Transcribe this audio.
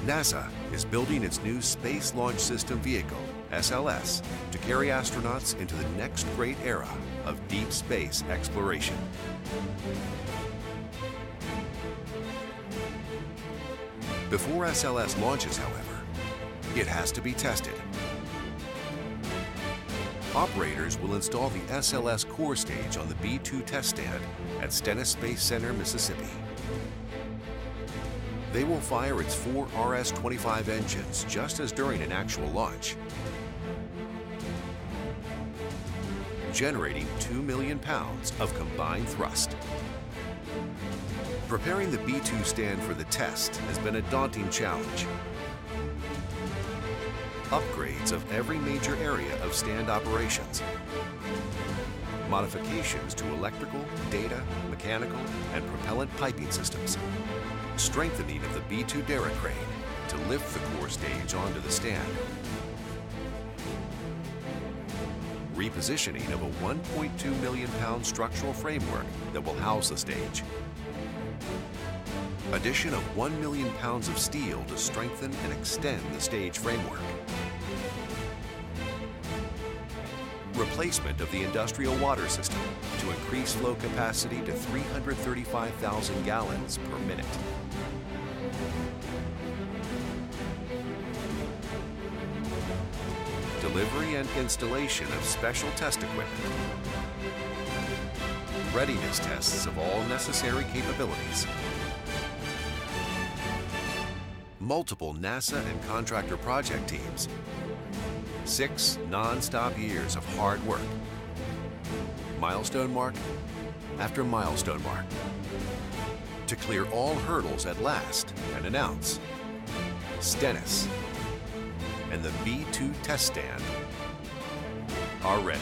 NASA is building its new Space Launch System vehicle, SLS, to carry astronauts into the next great era of deep space exploration. Before SLS launches, however, it has to be tested. Operators will install the SLS core stage on the B-2 test stand at Stennis Space Center, Mississippi. They will fire its 4 RS-25 engines just as during an actual launch, generating 2 million pounds of combined thrust. Preparing the B-2 stand for the test has been a daunting challenge. Upgrades of every major area of stand operations, modifications to electrical, data, mechanical, and propellant piping systems, strengthening of the B-2 derrick crane to lift the core stage onto the stand, repositioning of a 1.2 million pound structural framework that will house the stage, addition of 1 million pounds of steel to strengthen and extend the stage framework, replacement of the industrial water system to increase flow capacity to 335,000 gallons per minute. Delivery and installation of special test equipment. Readiness tests of all necessary capabilities. Multiple NASA and contractor project teams. 6 non-stop years of hard work. Milestone mark after milestone mark. To clear all hurdles at last and announce Stennis and the B-2 test stand are ready.